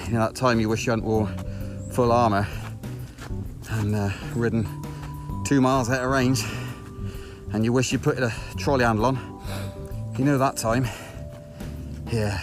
You know, that time you wish you hadn't wore full armour and ridden 2 miles out of range, and you wish you put a trolley handle on. You know that time. Yeah.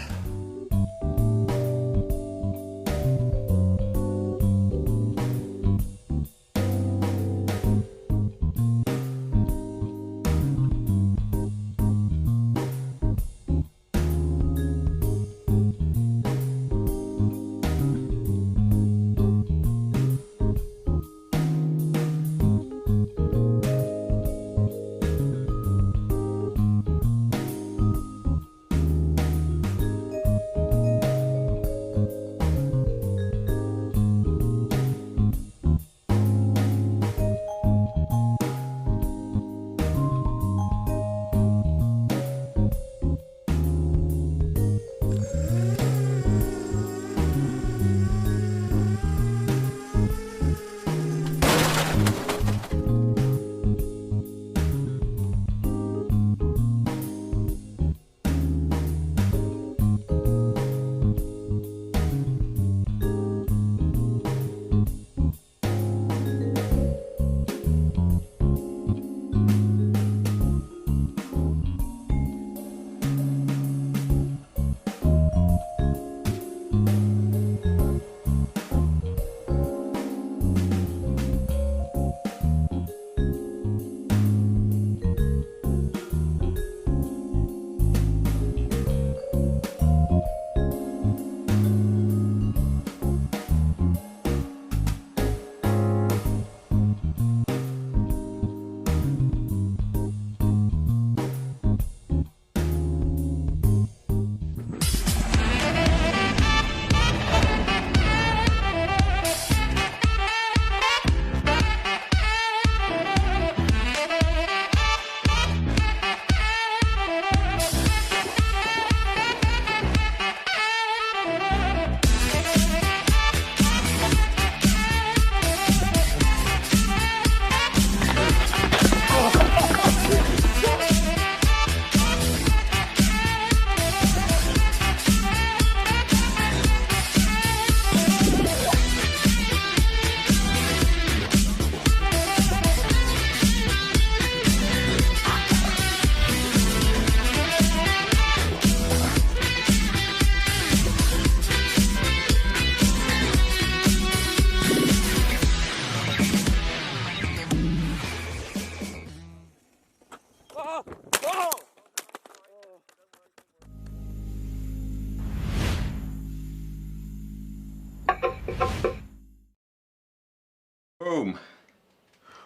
Boom.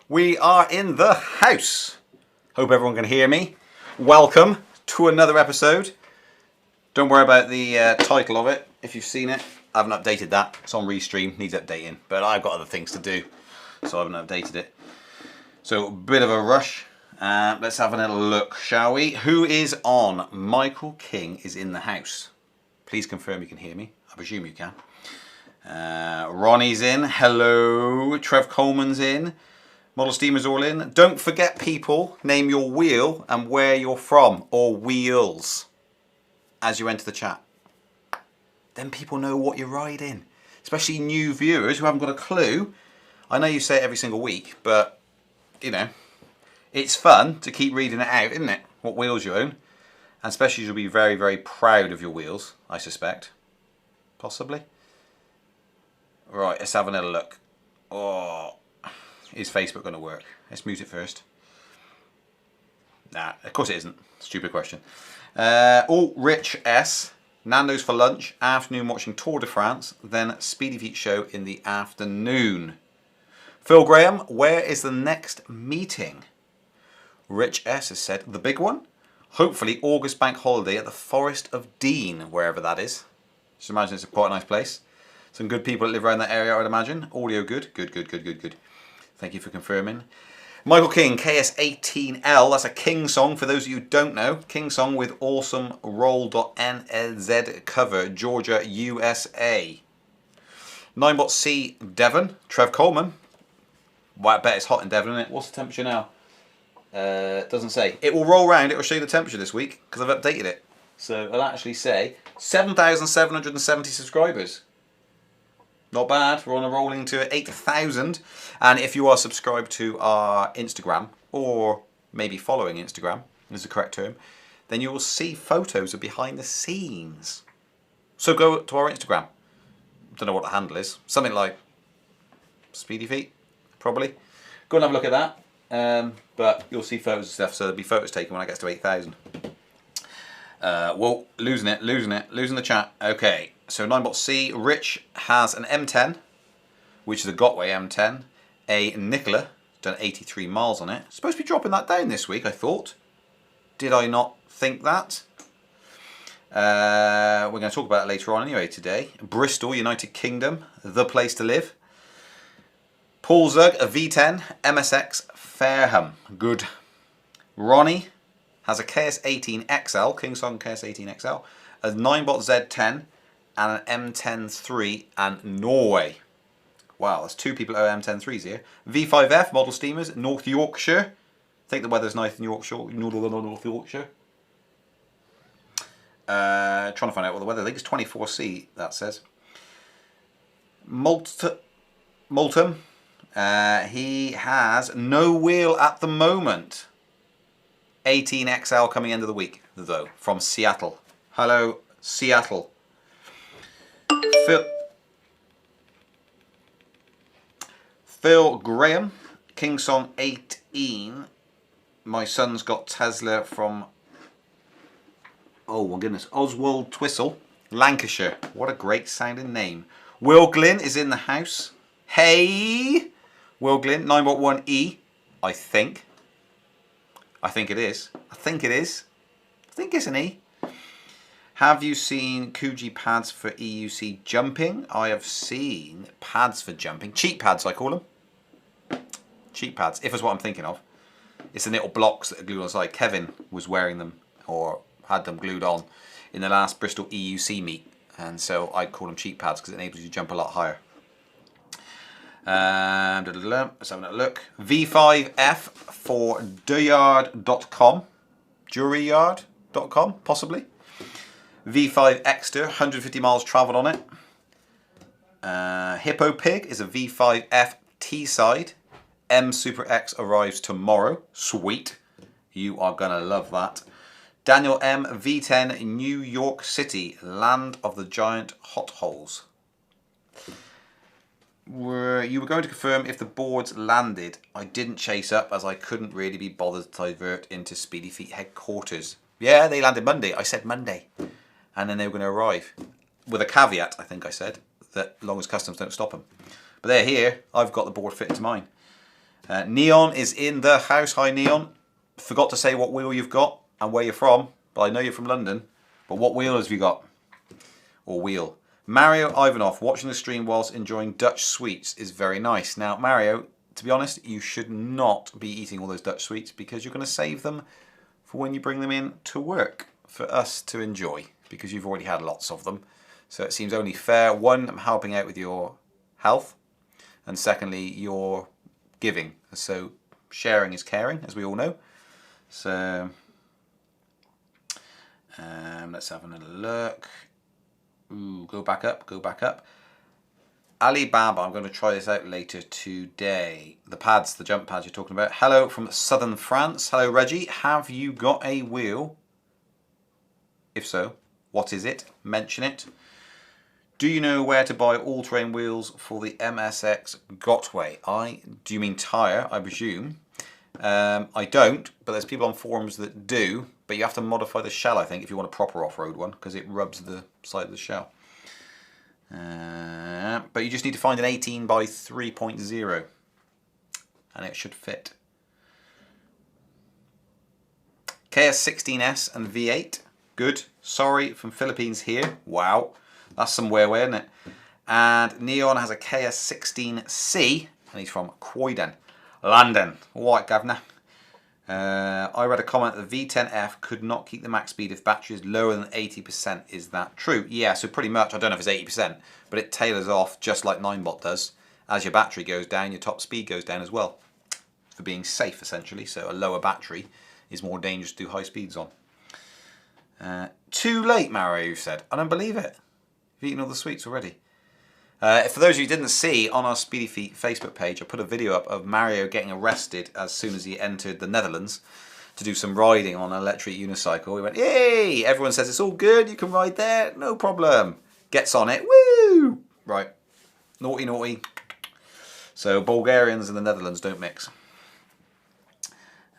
We are in the house. Hope everyone can hear me. Welcome to another episode. Don't worry about the title of it. If you've seen it, I haven't updated that. It's on Restream, needs updating. But I've got other things to do, so I haven't updated it. So, a bit of a rush. Let's have a little look, shall we? Who is on? Michael King is in the house. Please confirm you can hear me. I presume you can. Ronnie's in. Hello. Trev Coleman's in. Model Steamer's all in. Don't forget, people, name your wheel and where you're from, or wheels, as you enter the chat. Then people know what you're riding. Especially new viewers who haven't got a clue. I know you say it every single week, but, you know, it's fun to keep reading it out, isn't it? What wheels you own. And especially you'll be very, very proud of your wheels, I suspect. Possibly. Right, let's have another look. Oh, is Facebook going to work? Let's mute it first. Nah, of course it isn't. Stupid question. Rich S. Nando's for lunch. Afternoon watching Tour de France. Then Speedy Feet show in the afternoon. Phil Graham, where is the next meeting? Rich S has said, the big one? Hopefully August bank holiday at the Forest of Dean, wherever that is. Just imagine it's quite a nice place. Some good people that live around that area, I'd imagine. Audio good. Good. Thank you for confirming. Michael King, KS18L. That's a King song for those of you who don't know. King song with awesome roll.nz cover, Georgia, USA. 9bot-C Devon, Trev Coleman. Well, I bet it's hot in Devon, isn't it? What's the temperature now? It doesn't say. It will roll round, it will show you the temperature this week, because I've updated it. So it'll actually say 7,770 subscribers. Not bad. We're on a rolling to 8,000. And if you are subscribed to our Instagram, or maybe following Instagram, is the correct term, then you will see photos of behind the scenes. So go to our Instagram. Don't know what the handle is. Something like Speedy Feet, probably. Go and have a look at that. But you'll see photos and stuff, so there'll be photos taken when it gets to 8,000. Whoa, losing the chat. Okay, so 9bot C. Rich has an M10, which is a Gotway M10. A Nicola, done 83 miles on it. Supposed to be dropping that down this week, I thought. Did I not think that? We're going to talk about it later on anyway today. Bristol, United Kingdom, the place to live. Paul Zug, a V10, MSX, Fareham. Good. Ronnie has a KS18 XL, Kingsong KS18 XL, a 9bot Z10, and an M10-3 and Norway. Wow, there's two people at M10-3s here. V5F, model steamers, North Yorkshire. I think the weather's nice in Yorkshire, North Yorkshire. Trying to find out what the weather, I think it's 24C, that says. Multum, he has no wheel at the moment. 18XL coming end of the week, though, from Seattle. Hello, Seattle. Phil Graham, Kingsong 18. My son's got Tesla from, oh my goodness, Oswald Twistle, Lancashire. What a great sounding name. Will Glynn is in the house. Hey! Will Glynn, 9.1E, I think. I think it is. I think it is. I think it's an E. Have you seen Kuji pads for EUC jumping? I have seen pads for jumping. Cheap pads, I call them. Cheap pads, if it's what I'm thinking of. It's the little blocks that are glued on the side. Kevin was wearing them, or had them glued on, in the last Bristol EUC meet. And so I call them cheap pads because it enables you to jump a lot higher. Let's have a look. V5F for Duyard.com. Juryyard.com, possibly. V5 Exter, 150 miles travelled on it. Hippo Pig is a V5F T-side. M Super X arrives tomorrow. Sweet. You are going to love that. Daniel M, V10, New York City, land of the giant hot holes. You were going to confirm if the boards landed. I didn't chase up as I couldn't really be bothered to divert into Speedy Feet headquarters. Yeah, they landed Monday. I said Monday. And then they were going to arrive. With a caveat, I think I said, that long as customs don't stop them. But they're here. I've got the board fitted to mine. Neon is in the house. Hi, Neon. Forgot to say what wheel you've got and where you're from. But I know you're from London. But what wheel have you got? Or wheel? Mario Ivanov, watching the stream whilst enjoying Dutch sweets is very nice. Now, Mario, to be honest, you should not be eating all those Dutch sweets because you're going to save them for when you bring them in to work for us to enjoy, because you've already had lots of them. So it seems only fair. One, I'm helping out with your health, and secondly, you're giving. So sharing is caring, as we all know. So let's have another look. Ooh, go back up, go back up. Alibaba, I'm going to try this out later today. The pads, the jump pads you're talking about. Hello from southern France. Hello, Reggie. Have you got a wheel? If so, what is it? Mention it. Do you know where to buy all-terrain wheels for the MSX Gotway? Do you mean tyre, I presume? I don't, but there's people on forums that do. But you have to modify the shell, I think, if you want a proper off-road one, because it rubs the side of the shell. But you just need to find an 18 by 3.0, and it should fit. KS16S and V8, good. Sorry, from Philippines here. Wow, that's some way, isn't it? And Neon has a KS16C, and he's from Croydon, London. White governor. I read a comment that the V10F could not keep the max speed if battery is lower than 80%. Is that true? Yeah, so pretty much, I don't know if it's 80%, but it tailors off just like 9bot does. As your battery goes down, your top speed goes down as well. For being safe, essentially. So a lower battery is more dangerous to do high speeds on. Too late, Mario, you said. I don't believe it. You've eaten all the sweets already. For those of you who didn't see, on our Speedy Feet Facebook page, I put a video up of Mario getting arrested as soon as he entered the Netherlands to do some riding on an electric unicycle. He went, yay! Everyone says it's all good, you can ride there, no problem. Gets on it, woo! Right, naughty, naughty. So Bulgarians and the Netherlands don't mix.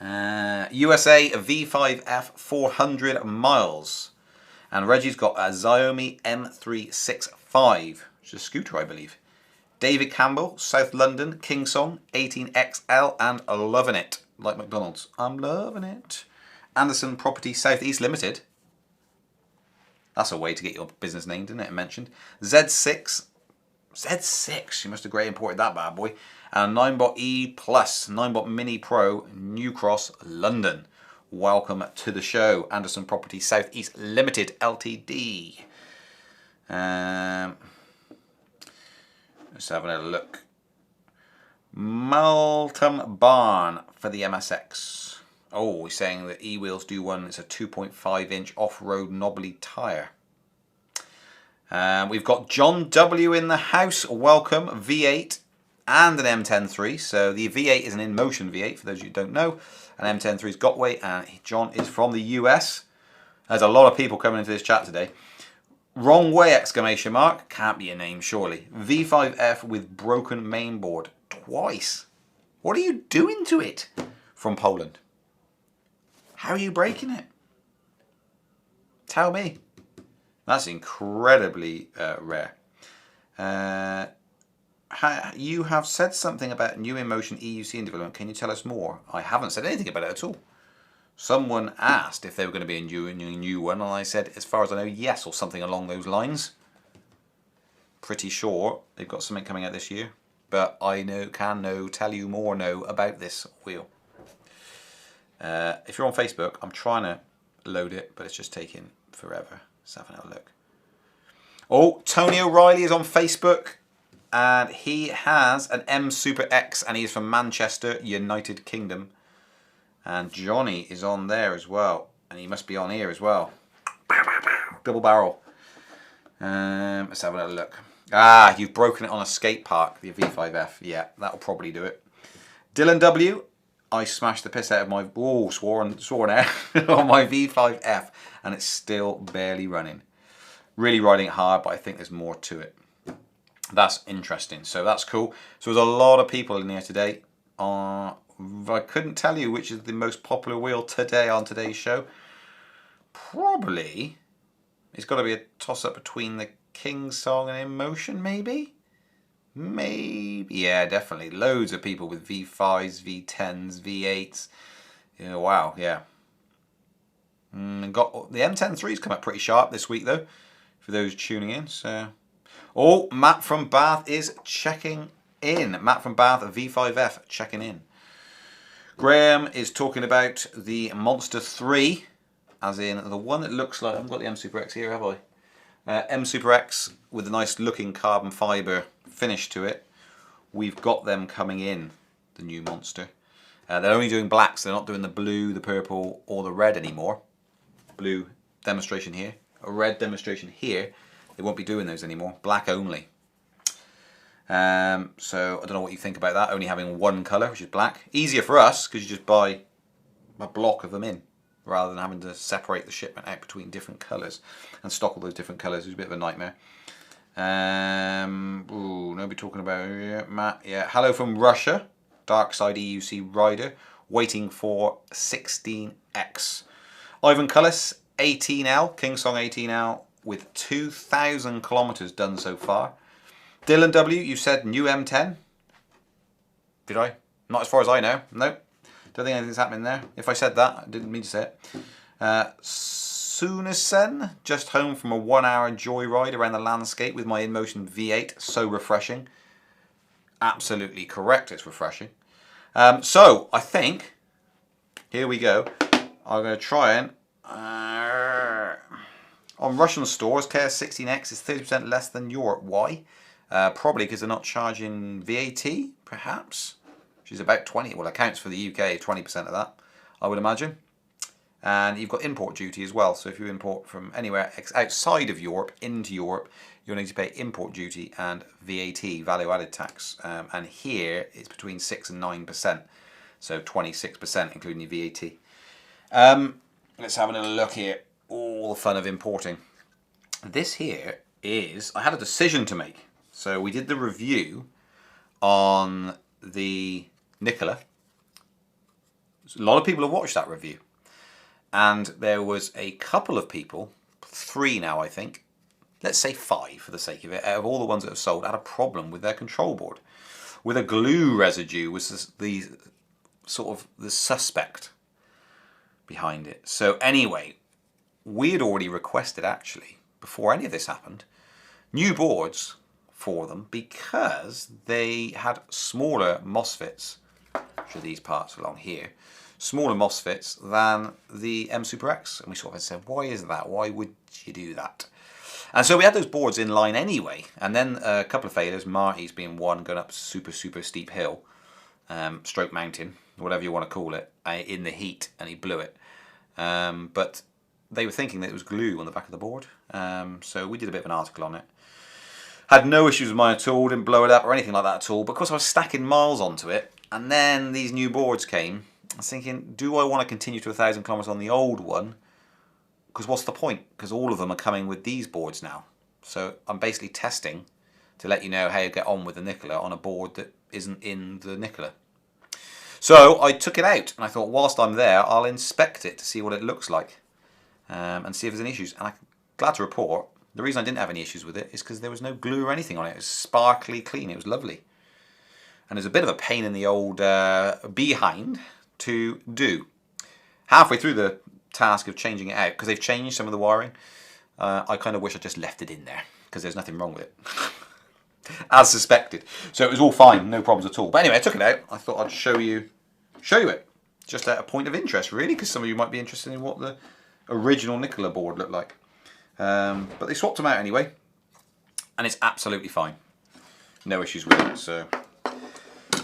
USA V5F 400 miles. And Reggie's got a Xiaomi M365, which is a scooter, I believe. David Campbell, South London, Kingsong, 18XL, and loving it. Like McDonald's. I'm loving it. Anderson Property Southeast Limited. That's a way to get your business named, isn't it? Mentioned. Z6. Z6. You must have great imported that bad boy. And 9bot E Plus, 9bot Mini Pro, New Cross, London. Welcome to the show. Anderson Property Southeast Limited, Ltd. Let's have a look. Malcolm Barn for the MSX. Oh, he's saying that E-Wheels do one. It's a 2.5 inch off-road knobbly tyre. We've got John W in the house. Welcome. V8 and an M103. So the V8 is an in-motion V8 for those of you who don't know. An M103's Gotway, and John is from the US. There's a lot of people coming into this chat today. Wrong way, exclamation mark. Can't be a name, surely. V5F with broken mainboard. Twice. What are you doing to it? From Poland. How are you breaking it? Tell me. That's incredibly rare. You have said something about new in-motion EUC in development. Can you tell us more? I haven't said anything about it at all. Someone asked if they were going to be a new one, and I said, as far as I know, yes, or something along those lines. Pretty sure they've got something coming out this year, but I tell you more about this wheel. If you're on Facebook, I'm trying to load it, but it's just taking forever. Let's have another look. Oh, Tony O'Reilly is on Facebook. And he has an M Super X, and he's from Manchester, United Kingdom. And Johnny is on there as well, and he must be on here as well. Double barrel. Let's have a look. Ah, you've broken it on a skate park, the V5F. Yeah, that'll probably do it. Dylan W, I smashed the piss out of my sworn air on my V5F, and it's still barely running. Really riding it hard, but I think there's more to it. That's interesting. So that's cool. So there's a lot of people in here today. I couldn't tell you which is the most popular wheel today on today's show. Probably it's got to be a toss-up between the Kingsong and In-Motion, maybe? Maybe. Yeah, definitely. Loads of people with V5s, V10s, V8s. Yeah, wow, yeah. Got the M103's come up pretty sharp this week, though, for those tuning in. So... Oh, Matt from Bath is checking in. Matt from Bath, V5F, checking in. Graham is talking about the Monster 3, as in the one that looks like... I haven't got the M Super X here, have I? M Super X with a nice looking carbon fibre finish to it. We've got them coming in, the new Monster. They're only doing blacks. They're not doing the blue, the purple, or the red anymore. Blue demonstration here. A red demonstration here. They won't be doing those anymore. Black only. So I don't know what you think about that. Only having one colour, which is black. Easier for us because you just buy a block of them in, rather than having to separate the shipment out between different colours and stock all those different colours. It's a bit of a nightmare. Nobody talking about Matt. Yeah. Hello from Russia. Dark Side EUC Rider. Waiting for 16X. Ivan Cullis, 18L. Kingsong 18L. With 2,000 kilometers done so far. Dylan W, you said new M10. Did I? Not as far as I know. Nope. Don't think anything's happening there. If I said that, I didn't mean to say it. Sunisen, just home from a 1-hour joyride around the landscape with my in-motion V8. So refreshing. Absolutely correct, it's refreshing. So, I think, here we go. I'm going to try and... on Russian stores, KS16X is 30% less than Europe. Why? Probably because they're not charging VAT, perhaps, which is about 20. Well, accounts for the UK 20% of that, I would imagine. And you've got import duty as well. So if you import from anywhere outside of Europe into Europe, you'll need to pay import duty and VAT, value added tax. And here it's between 6 and 9%, so 26% including your VAT. Let's have a little look here. All the fun of importing. This here is, I had a decision to make. So we did the review on the Nicola. A lot of people have watched that review. And there was a couple of people, 3 now I think, let's say 5 for the sake of it, out of all the ones that have sold, had a problem with their control board. With a glue residue was the sort of the suspect behind it. So anyway, we had already requested actually, before any of this happened, new boards for them because they had smaller MOSFETs, which are these parts along here, smaller MOSFETs than the M Super X. And we sort of said, why is that? Why would you do that? And so we had those boards in line anyway. And then a couple of failures, Marty's being one, going up super steep hill, stroke mountain, whatever you want to call it, in the heat, and he blew it. But they were thinking that it was glue on the back of the board. So we did a bit of an article on it. Had no issues with mine at all, didn't blow it up or anything like that at all. But of course I was stacking miles onto it. And then these new boards came. I was thinking, do I want to continue to 1,000 kilometers on the old one? Because what's the point? Because all of them are coming with these boards now. So I'm basically testing to let you know how you get on with the Nicola on a board that isn't in the Nicola. So I took it out and I thought, whilst I'm there, I'll inspect it to see what it looks like and see if there's any issues. And I'm glad to report, the reason I didn't have any issues with it is because there was no glue or anything on it. It was sparkly clean. It was lovely. And there's a bit of a pain in the old behind to do. Halfway through the task of changing it out, because they've changed some of the wiring, I kind of wish I just left it in there because there's nothing wrong with it. As suspected. So it was all fine, no problems at all. But anyway, I took it out. I thought I'd show you it. Just at a point of interest, really, because some of you might be interested in what the original Nicola board looked like. But they swapped them out anyway, and it's absolutely fine. No issues with it. So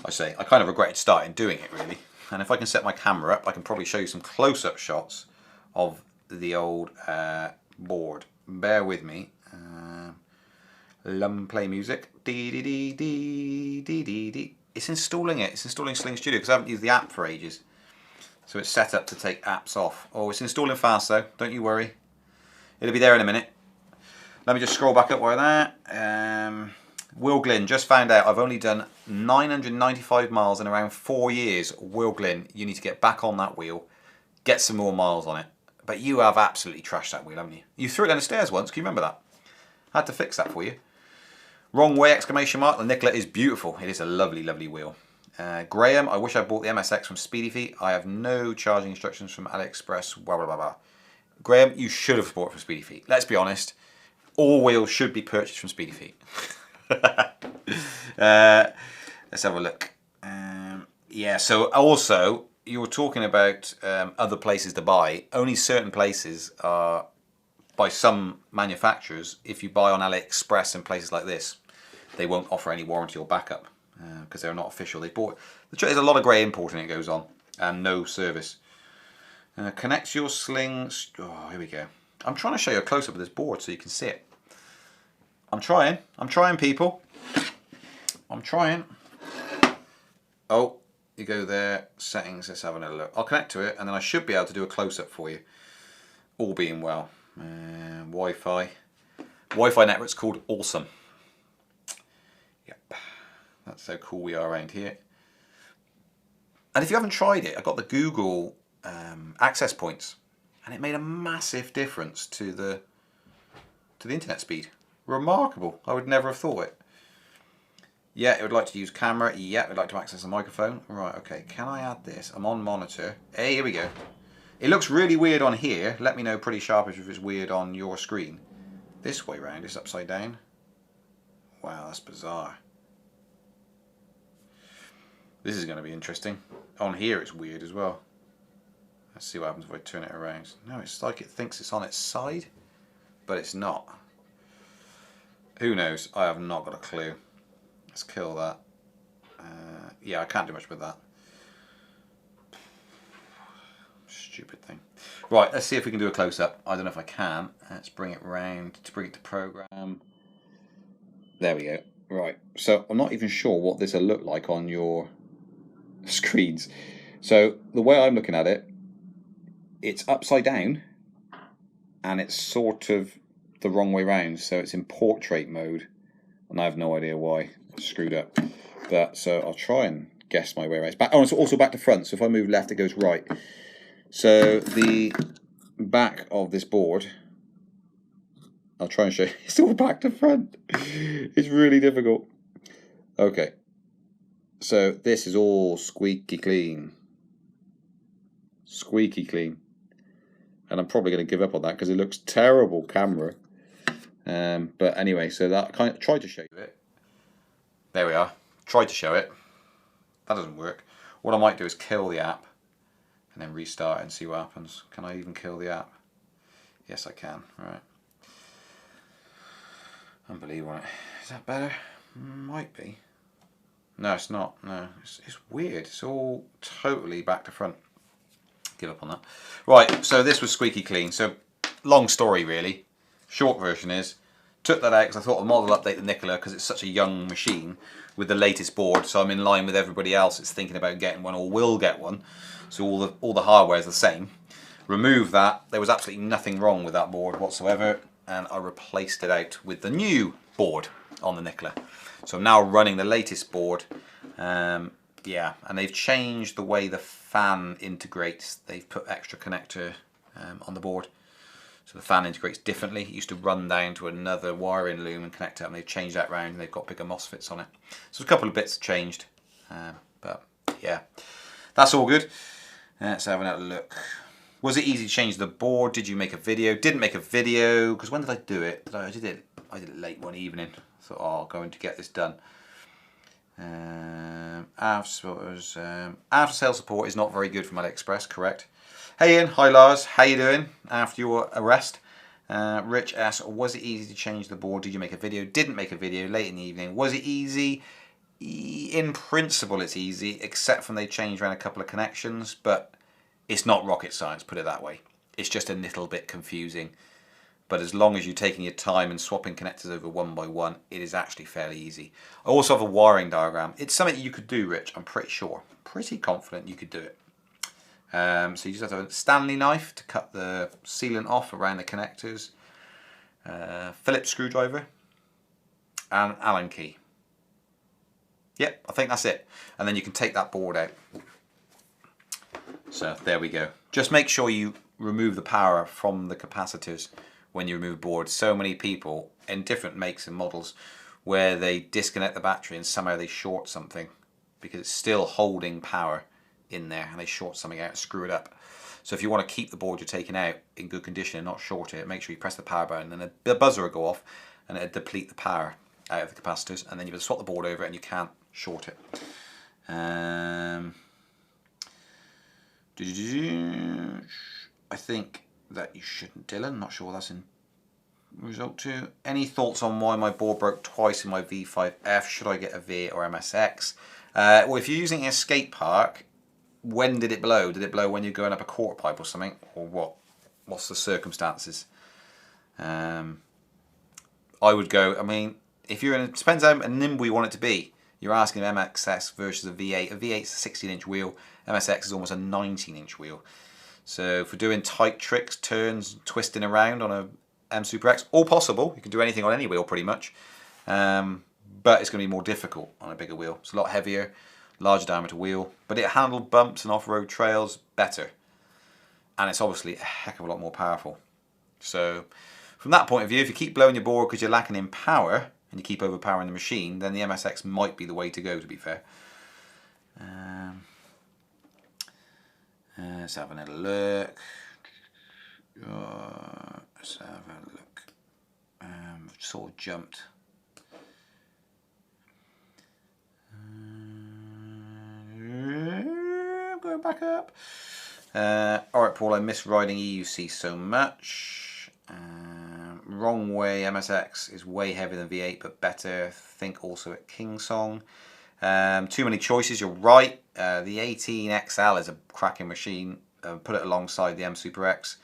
I kind of regretted starting doing it, really. And if I can set my camera up, I can probably show you some close-up shots of the old board. Bear with me. Play music. Dee dee dee dee dee dee dee. It's installing it. It's installing Sling Studio because I haven't used the app for ages. So it's set up to take apps off. Oh, it's installing fast though. Don't you worry. It'll be there in a minute. Let me just scroll back up where that. Will Glynn, just found out I've only done 995 miles in around 4 years. Will Glynn, you need to get back on that wheel. Get some more miles on it. But you have absolutely trashed that wheel, haven't you? You threw it down the stairs once. Can you remember that? I had to fix that for you. Wrong way, exclamation mark. The Nicola is beautiful. It is a lovely, lovely wheel. Graham, I wish I bought the MSX from Speedy Feet. I have no charging instructions from AliExpress. Blah, blah, blah, blah. Graham, you should have bought it from Speedy Feet. Let's be honest. All wheels should be purchased from Speedy Feet. Let's have a look. Yeah, so also, you were talking about other places to buy. Only certain places are, by some manufacturers, if you buy on AliExpress and places like this, they won't offer any warranty or backup because they're not official. There's a lot of grey importing that goes on and no service. Connect your slings. Oh, here we go. I'm trying to show you a close-up of this board so you can see it. I'm trying people. I'm trying. Oh, you go there, settings, let's have another look. I'll connect to it and then I should be able to do a close-up for you, all being well. Wi-Fi network's called Awesome. Yep, that's how cool we are around here. And if you haven't tried it, I got the Google access points and it made a massive difference to the internet speed. Remarkable. I would never have thought it. Yeah, it would like to use camera. Yeah, it would like to access a microphone. Right, okay. Can I add this? I'm on monitor. Hey, here we go. It looks really weird on here. Let me know pretty sharpish if it's weird on your screen. This way round, it's upside down. Wow, that's bizarre. This is going to be interesting. On here it's weird as well. Let's see what happens if I turn it around. No, it's like it thinks it's on its side, but it's not. Who knows? I have not got a clue. Let's kill that. Yeah, I can't do much with that. Stupid thing. Right, let's see if we can do a close-up. I don't know if I can. Let's bring it round to bring it to program. There we go. Right, so I'm not even sure what this will look like on your screens. So the way I'm looking at it, it's upside down and it's sort of the wrong way round. So it's in portrait mode and I have no idea why. I screwed up. But so I'll try and guess my way around. It's back. Oh, it's also back to front. So if I move left, it goes right. So the back of this board, I'll try and show you. It's all back to front. It's really difficult. Okay. So this is all squeaky clean. Squeaky clean. And I'm probably going to give up on that because it looks terrible camera. But anyway, so that kind of tried to show you it. There we are. Tried to show it. That doesn't work. What I might do is kill the app and then restart and see what happens. Can I even kill the app? Yes, I can. Right. Unbelievable. Is that better? Might be. No, it's not. No, it's weird. It's all totally back to front. Give up on that. Right, so this was squeaky clean. So, long story really. Short version is, took that out because I thought I'd model update the Nicola because it's such a young machine with the latest board. So I'm in line with everybody else that's thinking about getting one or will get one. So all the hardware is the same. Remove that. There was absolutely nothing wrong with that board whatsoever. And I replaced it out with the new board on the Nicola. So I'm now running the latest board. Yeah, and they've changed the way the fan integrates. They've put extra connector on the board. So the fan integrates differently. It used to run down to another wiring loom and connect up, and they've changed that round and they've got bigger MOSFETs on it. So a couple of bits changed. But yeah, that's all good. Let's have another look. Was it easy to change the board? Did you make a video? Didn't make a video, because when did I do it? I did it late one evening. I thought, oh, I'm going to get this done. After sales support is not very good from AliExpress, correct? Hey Ian, hi Lars, how you doing after your arrest? Rich asks, was it easy to change the board? Did you make a video? Didn't make a video, late in the evening. Was it easy? In principle it's easy, except when they changed around a couple of connections, but it's not rocket science, put it that way. It's just a little bit confusing. But as long as you're taking your time and swapping connectors over one by one, it is actually fairly easy. I also have a wiring diagram. It's something you could do, Rich, I'm pretty sure. Pretty confident you could do it. So you just have to have a Stanley knife to cut the sealant off around the connectors, Phillips screwdriver, and Allen key. Yep, I think that's it. And then you can take that board out. So there we go. Just make sure you remove the power from the capacitors when you remove boards. So many people in different makes and models where they disconnect the battery and somehow they short something because it's still holding power in there and they short something out and screw it up. So if you want to keep the board you're taking out in good condition and not short it, make sure you press the power button and then the buzzer will go off and it'll deplete the power out of the capacitors, and then you will swap the board over and you can't short it. I think that you shouldn't, Dylan. Not sure what that's in result to. Any thoughts on why my board broke twice in my V5F? Should I get a V8 or MSX? Well, if you're using a skate park, when did it blow? Did it blow when you're going up a quarter pipe or something? Or what? What's the circumstances? I would go, I mean, if you're in, it depends how nimble you want it to be. You're asking an MSX versus a V8. A V8 is a 16-inch wheel. MSX is almost a 19-inch wheel. So for doing tight tricks, turns, twisting around on a M Super X, all possible. You can do anything on any wheel pretty much. But it's going to be more difficult on a bigger wheel. It's a lot heavier, larger diameter wheel, but it handled bumps and off-road trails better. And it's obviously a heck of a lot more powerful. So from that point of view, if you keep blowing your board because you're lacking in power and you keep overpowering the machine, then the MSX might be the way to go, to be fair. Let's have another look. Let's have a look. Sort of jumped. Going back up. Alright, Paul, I miss riding EUC so much. Wrong way, MSX is way heavier than V8, but better. Think also at Kingsong. Too many choices, you're right. The 18XL is a cracking machine. Put it alongside the M Super X.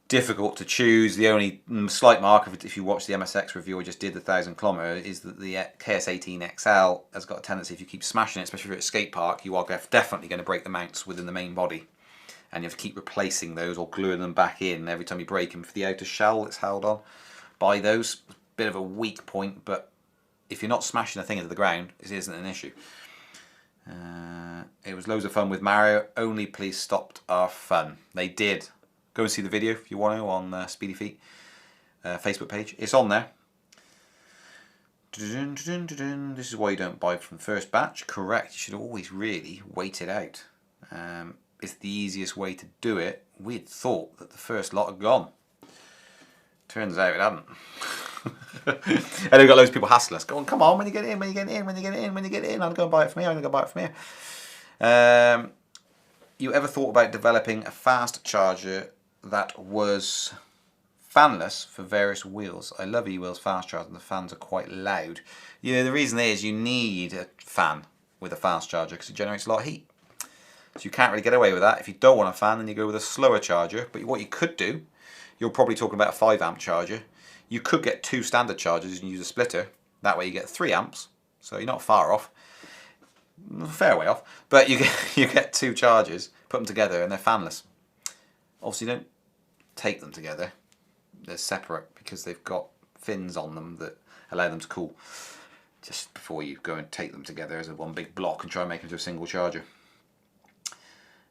difficult to choose. The only slight mark, if you watch the MSX review I just did, the 1000 kilometer, is that the KS18XL has got a tendency, if you keep smashing it, especially if you're at a skate park, you are definitely going to break the mounts within the main body. And you have to keep replacing those or gluing them back in every time you break them. For the outer shell that's held on by those, bit of a weak point, but if you're not smashing the thing into the ground, it isn't an issue. It was loads of fun with Mario, only police stopped our fun. They did. Go and see the video if you want to on Speedy Feet Facebook page. It's on there. This is why you don't buy from the first batch. Correct. You should always really wait it out. It's the easiest way to do it. We'd thought that the first lot had gone. Turns out it hadn't. And we've got loads of people hassling us. Going, come on, when you get in, when you get in, when you get in, when you get in, I'll go and buy it from here, I'm going to go buy it from here. You ever thought about developing a fast charger that was fanless for various wheels? I love E-Wheel's fast charger, and the fans are quite loud. Yeah, the reason is you need a fan with a fast charger because it generates a lot of heat. So you can't really get away with that. If you don't want a fan, then you go with a slower charger. But what you could do, you're probably talking about a 5 amp charger. You could get 2 standard chargers and use a splitter. That way you get 3 amps. So you're not far off. A fair way off. But you get 2 chargers, put them together, and they're fanless. Obviously don't take them together. They're separate because they've got fins on them that allow them to cool. Just before you go and take them together as a one big block and try and make them into a single charger.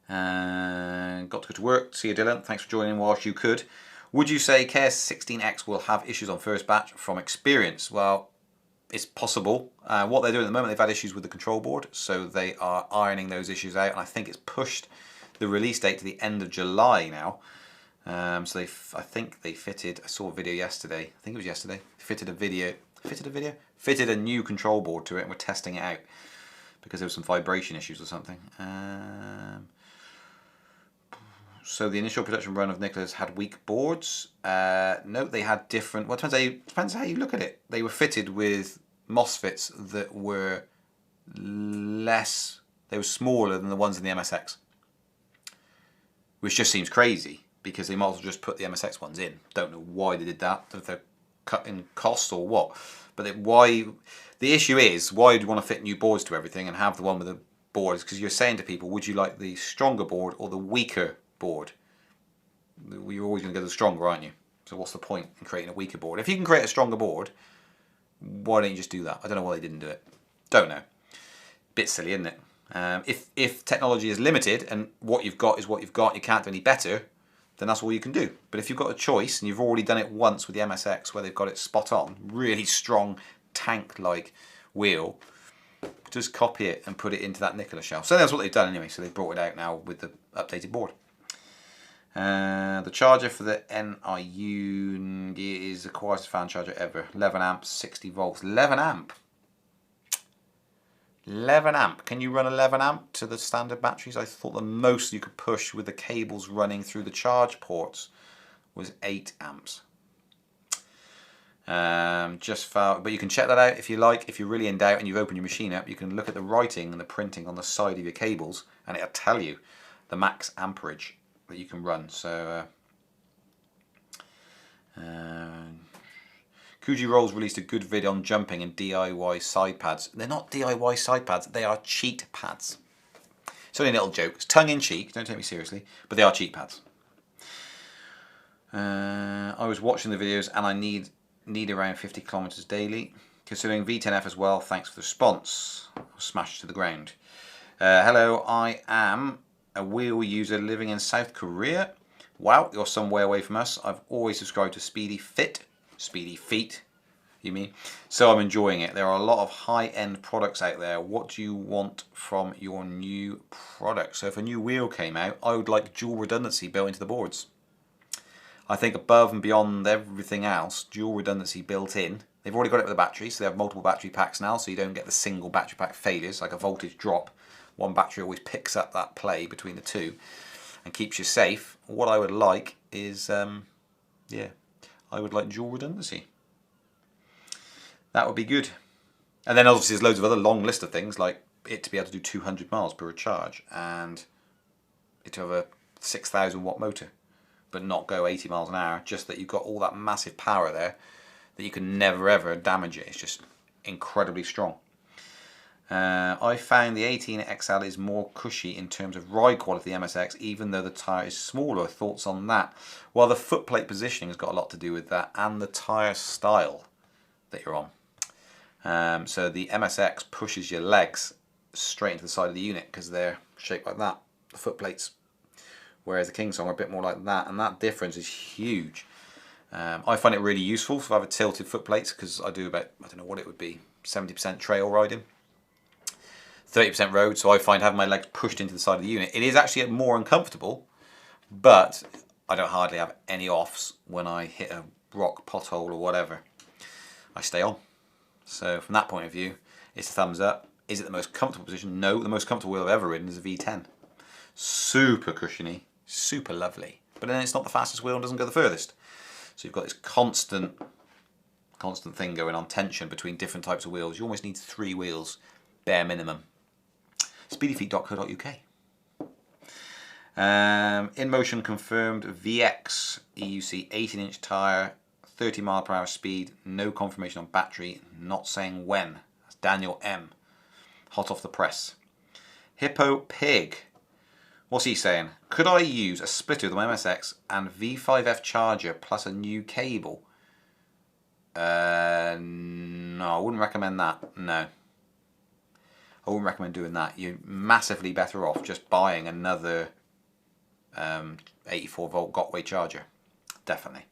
Got to go to work. See you, Dylan. Thanks for joining whilst you could. Would you say KS16X will have issues on first batch? From experience, well, it's possible. What they're doing at the moment, they've had issues with the control board, so they are ironing those issues out, and I think it's pushed the release date to the end of July now. So I think they fitted, I saw a video yesterday, I think it was yesterday, fitted a new control board to it, and we're testing it out because there was some vibration issues or something. So the initial production run of Nicola's had weak boards. No, they had different. Well, it depends how you look at it. They were fitted with MOSFETs that were less. They were smaller than the ones in the MSX, which just seems crazy because they might as well just put the MSX ones in. Don't know why they did that. If they're cutting costs or what. But why? The issue is, why do you want to fit new boards to everything and have the one with the boards? Because you're saying to people, would you like the stronger board or the weaker board? You're always going to go the stronger, aren't you? So what's the point in creating a weaker board? If you can create a stronger board, why don't you just do that? I don't know why they didn't do it. Don't know. Bit silly, isn't it? If technology is limited and what you've got is what you've got, you can't do any better, then that's all you can do. But if you've got a choice and you've already done it once with the MSX where they've got it spot on, really strong tank-like wheel, just copy it and put it into that Nicola shell. So that's what they've done anyway. So they've brought it out now with the updated board. The charger for the NIU is the quietest fan charger ever. 11 amps, 60 volts. 11 amp. 11 amp. Can you run 11 amp to the standard batteries? I thought the most you could push with the cables running through the charge ports was 8 amps. But you can check that out if you like. If you're really in doubt and you've opened your machine up, you can look at the writing and the printing on the side of your cables, and it'll tell you the max amperage that you can run. So Kuji Rolls released a good vid on jumping and DIY side pads. They're not DIY side pads, they are cheat pads. It's only a little joke. It's tongue in cheek, don't take me seriously, but they are cheat pads. I was watching the videos and I need around 50 kilometers daily. Considering V10F as well, thanks for the response. Smashed to the ground. Hello, I am a wheel user living in South Korea. Wow, you're some way away from us. I've always subscribed to Speedy Feet, you mean? So I'm enjoying it. There are a lot of high-end products out there. What do you want from your new product? So if a new wheel came out, I would like dual redundancy built into the boards. I think above and beyond everything else, dual redundancy built in. They've already got it with the battery, so they have multiple battery packs now, so you don't get the single battery pack failures, like a voltage drop. One battery always picks up that play between the two and keeps you safe. What I would like is, I would like dual redundancy. That would be good. And then obviously there's loads of other long list of things, like it to be able to do 200 miles per charge and it to have a 6,000 watt motor. but not go 80 miles an hour, just that you've got all that massive power there that you can never ever damage it. It's just incredibly strong. I found the 18XL is more cushy in terms of ride quality than the MSX, even though the tyre is smaller. Thoughts on that? Well, the footplate positioning has got a lot to do with that, and the tyre style that you're on. So the MSX pushes your legs straight into the side of the unit because they're shaped like that, the footplates, whereas the King Song are a bit more like that, and that difference is huge. I find it really useful if I have a tilted footplates, because I do about, I don't know what it would be, 70% trail riding, 30% road, so I find having my legs pushed into the side of the unit, it is actually more uncomfortable, but I don't hardly have any offs when I hit a rock, pothole or whatever. I stay on. So from that point of view, it's a thumbs up. Is it the most comfortable position? No, the most comfortable wheel I've ever ridden is a V10. Super cushiony, super lovely. But then it's not the fastest wheel and doesn't go the furthest. So you've got this constant thing going on, tension between different types of wheels. You almost need 3 wheels, bare minimum. Speedyfeet.co.uk. In motion confirmed, VX EUC 18-inch tyre, 30 mph speed, no confirmation on battery, not saying when. That's Daniel M. Hot off the press. Hippo Pig. What's he saying? Could I use a splitter with my MSX and V5F charger plus a new cable? No, I wouldn't recommend that. No. I wouldn't recommend doing that. You're massively better off just buying another 84 volt Gotway charger. Definitely.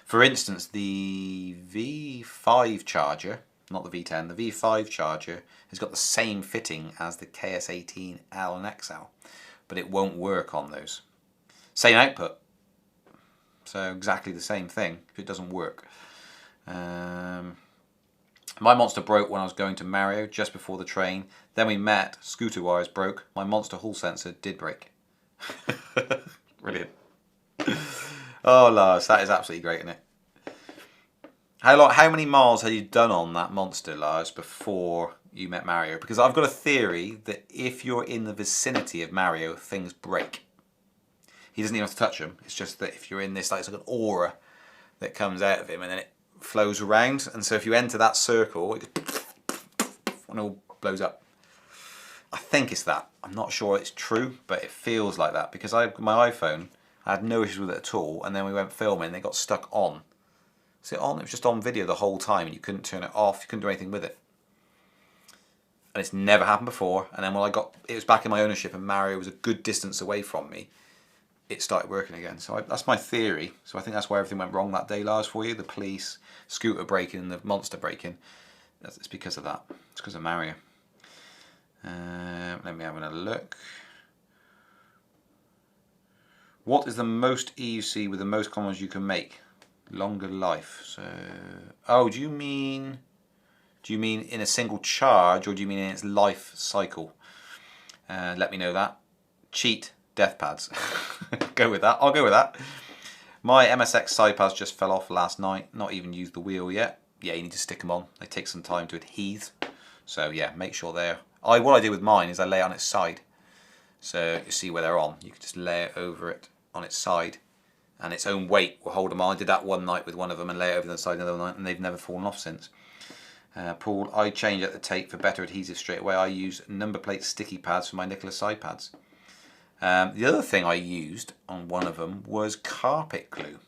For instance, the V5 charger, not the V10, the V5 charger has got the same fitting as the KS18L and XL, but it won't work on those. Same output, so exactly the same thing, if it doesn't work. My Monster broke when I was going to Mario just before the train. Then we met, scooter wires broke, my Monster hall sensor did break. Brilliant. Oh Lars, that is absolutely great, isn't it? How many miles had you done on that Monster, Lars, before you met Mario? Because I've got a theory that if you're in the vicinity of Mario, things break. He doesn't even have to touch them. It's just that if you're in this, like, it's like an aura that comes out of him and then it flows around. And so if you enter that circle, it goes and it all blows up. I think it's that. I'm not sure it's true, but it feels like that. Because my iPhone, I had no issues with it at all. And then we went filming and it got stuck on. Is it on? It was just on video the whole time and you couldn't turn it off. You couldn't do anything with it. And it's never happened before. And then when it was back in my ownership and Mario was a good distance away from me, it started working again. So that's my theory. So I think that's where everything went wrong that day, Lars, for you. The police, scooter braking and the Monster braking. It's because of that. It's because of Mario. Let me have another look. What is the most EUC with the most kilometers you can make? Longer life. So, oh, do you mean in a single charge or do you mean in its life cycle? Let me know that. Cheat death pads. Go with that. I'll go with that. My MSX side pads just fell off last night. Not even used the wheel yet. Yeah, you need to stick them on. They take some time to adhere. So yeah, make sure they're. What I do with mine is I lay it on its side. So you see where they're on. You can just lay it over it on its side. And its own weight will hold them on. I did that one night with one of them and lay it over the side another night, and they've never fallen off since. Paul, I change at the tape for better adhesive straight away. I use number plate sticky pads for my Nicholas side pads. The other thing I used on one of them was carpet glue.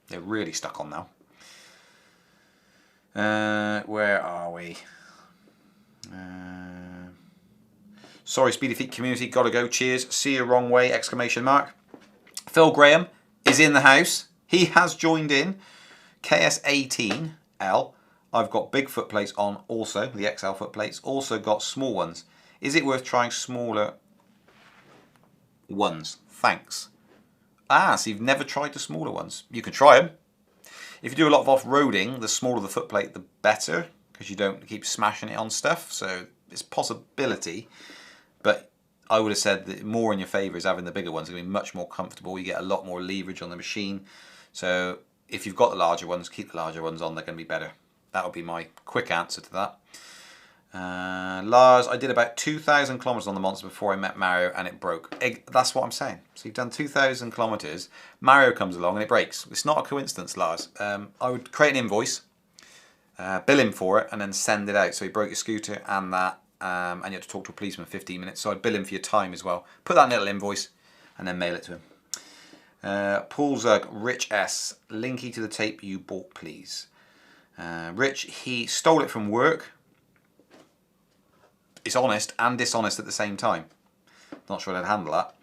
They're really stuck on now. Where are we? Sorry, Speedy Feet community, gotta go. Cheers. See you wrong way! Exclamation mark. Phil Graham is in the house. He has joined in. KS18L. I've got big foot plates on also, the XL foot plates. Also got small ones. Is it worth trying smaller ones? Thanks. Ah, so you've never tried the smaller ones. You can try them. If you do a lot of off-roading, the smaller the foot plate, the better, because you don't keep smashing it on stuff. So it's a possibility, but I would have said that more in your favour is having the bigger ones. It's going to be much more comfortable. You get a lot more leverage on the machine. So if you've got the larger ones, keep the larger ones on. They're going to be better. That would be my quick answer to that. Lars, I did about 2,000 kilometers on the Monster before I met Mario and it broke. That's what I'm saying. So you've done 2,000 kilometers, Mario comes along and it breaks. It's not a coincidence, Lars. I would create an invoice, bill him for it, and then send it out. So he broke your scooter and that, and you had to talk to a policeman 15 minutes. So I'd bill him for your time as well. Put that in a little invoice and then mail it to him. Paul Zug, Rich S, linky to the tape you bought, please. Rich, he stole it from work. It's honest and dishonest at the same time. Not sure I'd handle that.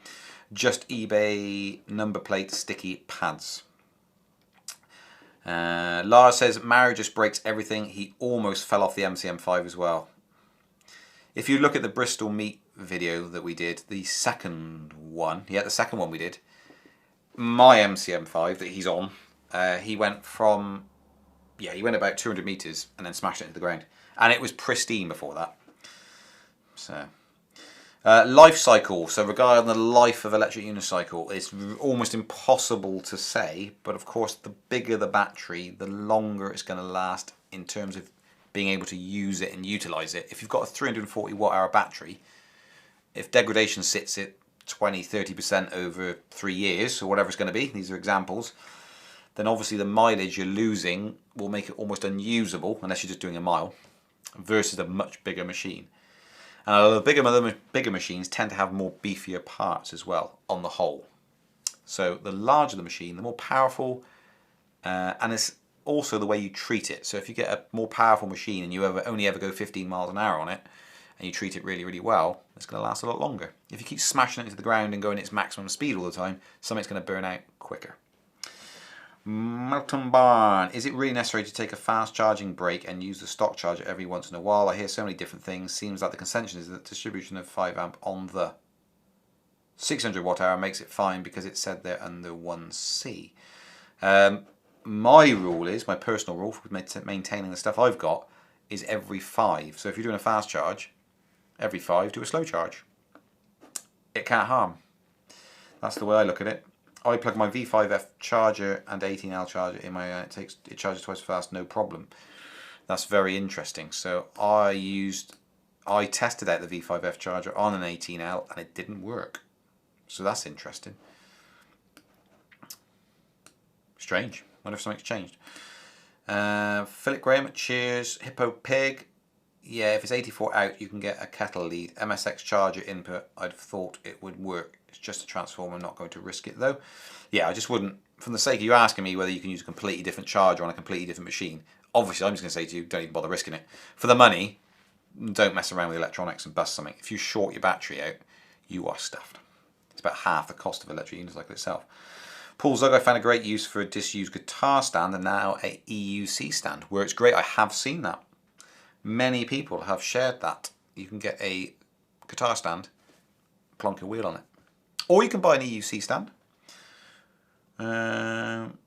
Just eBay number plate sticky pads. Lars says Mario just breaks everything. He almost fell off the MCM5 as well. If you look at the Bristol meet video that we did, the second one, the second one we did, my MCM5 that he's on, he went from, he went about 200 meters and then smashed it into the ground. And it was pristine before that. So, life cycle. So regarding the life of electric unicycle, it's almost impossible to say. But of course, the bigger the battery, the longer it's going to last in terms of being able to use it and utilize it. If you've got a 340 watt hour battery, if degradation sits at 20-30% over 3 years, or whatever it's going to be, these are examples, then obviously the mileage you're losing will make it almost unusable, unless you're just doing a mile, versus a much bigger machine. And the bigger machines tend to have more beefier parts as well, on the whole. So the larger the machine, the more powerful, and it's also the way you treat it. So if you get a more powerful machine and you only ever go 15 miles an hour on it, and you treat it really, really well, it's going to last a lot longer. If you keep smashing it into the ground and going its maximum speed all the time, something's going to burn out quicker. Melton Barn, is it really necessary to take a fast charging break and use the stock charger every once in a while? I hear so many different things. Seems like the consensus is that distribution of 5 amp on the 600 watt hour makes it fine because it's said they're under 1C. My rule is, my personal rule for maintaining the stuff I've got, is every 5. So if you're doing a fast charge, every 5 do a slow charge. It can't harm. That's the way I look at it. I plug my V5F charger and 18L charger in my it charges twice as fast, no problem. That's very interesting. So I tested out the V5F charger on an 18L and it didn't work. So that's interesting. Strange. Wonder if something's changed. Philip Graham, cheers. Hippo Pig. Yeah, if it's 84 out, you can get a kettle lead. MSX charger input, I'd have thought it would work. It's just a transformer, I'm not going to risk it though. Yeah, I just wouldn't, from the sake of you asking me whether you can use a completely different charger on a completely different machine, obviously I'm just going to say to you, don't even bother risking it. For the money, don't mess around with electronics and bust something. If you short your battery out, you are stuffed. It's about half the cost of electric unicycle itself. Paul Zug, I found a great use for a disused guitar stand and now a EUC stand. Where it's great, I have seen that. Many people have shared that. You can get a guitar stand, plonk a wheel on it. Or you can buy an EUC stand. I'm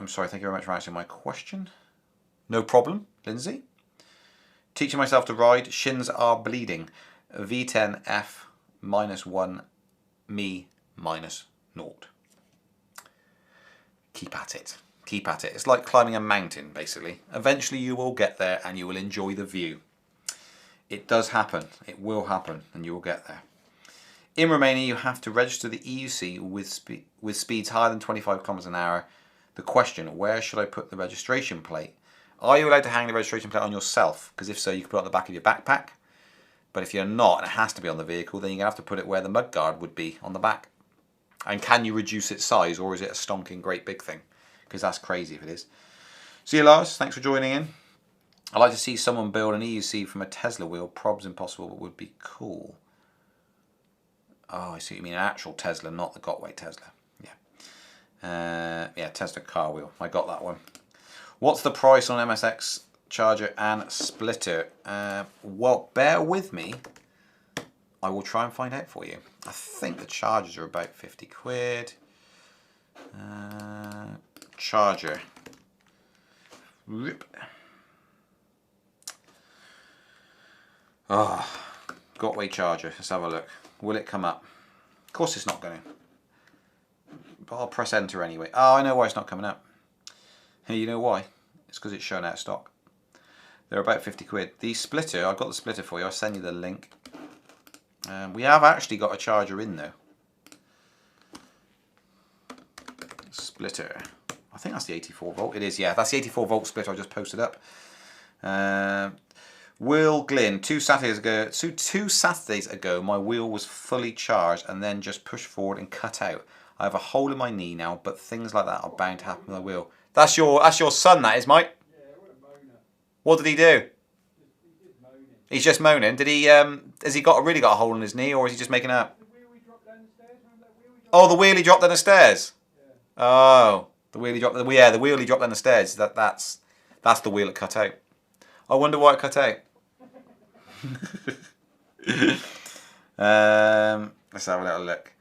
sorry, thank you very much for answering my question. No problem, Lindsay. Teaching myself to ride, shins are bleeding. V10F -1, me -0. Keep at it. Keep at it. It's like climbing a mountain, basically. Eventually you will get there and you will enjoy the view. It does happen. It will happen and you will get there. In Romania, you have to register the EUC with speeds higher than 25 kilometers an hour. The question, where should I put the registration plate? Are you allowed to hang the registration plate on yourself? Because if so, you can put it on the back of your backpack. But if you're not, and it has to be on the vehicle, then you're going to have to put it where the mudguard would be, on the back. And can you reduce its size, or is it a stonking great big thing? Because that's crazy if it is. See you, Lars. Thanks for joining in. I'd like to see someone build an EUC from a Tesla wheel. Prob's impossible, but would be cool. Oh, I see what you mean. An actual Tesla, not the Gotway Tesla. Yeah. Yeah, Tesla car wheel. I got that one. What's the price on MSX charger and splitter? Well, bear with me. I will try and find out for you. I think the chargers are about 50 quid. Charger. Rip. Oh, Gotway charger. Let's have a look. Will it come up? Of course it's not going to. But I'll press enter anyway. Oh, I know why it's not coming up. Hey, you know why? It's because it's shown out of stock. They're about 50 quid. The splitter, I've got the splitter for you. I'll send you the link. We have actually got a charger in though. Splitter. I think that's the 84 volt. It is, yeah. That's the 84 volt splitter I just posted up. Will Glynn, two Saturdays ago, my wheel was fully charged and then just pushed forward and cut out. I have a hole in my knee now, but things like that are bound to happen with my wheel. That's your son, that is, Mike? Yeah, what a moaner. What did he do? He's just moaning. He's just moaning. Did he? Has he really got a hole in his knee, or is he just making up? The wheel we dropped down the stairs, remember that wheel we dropped? Oh, the wheel he dropped down the stairs. Yeah. Oh, the wheel he dropped. Yeah, the wheel he dropped down the stairs. That's the wheel that cut out. I wonder why it cut out. Let's have a little look.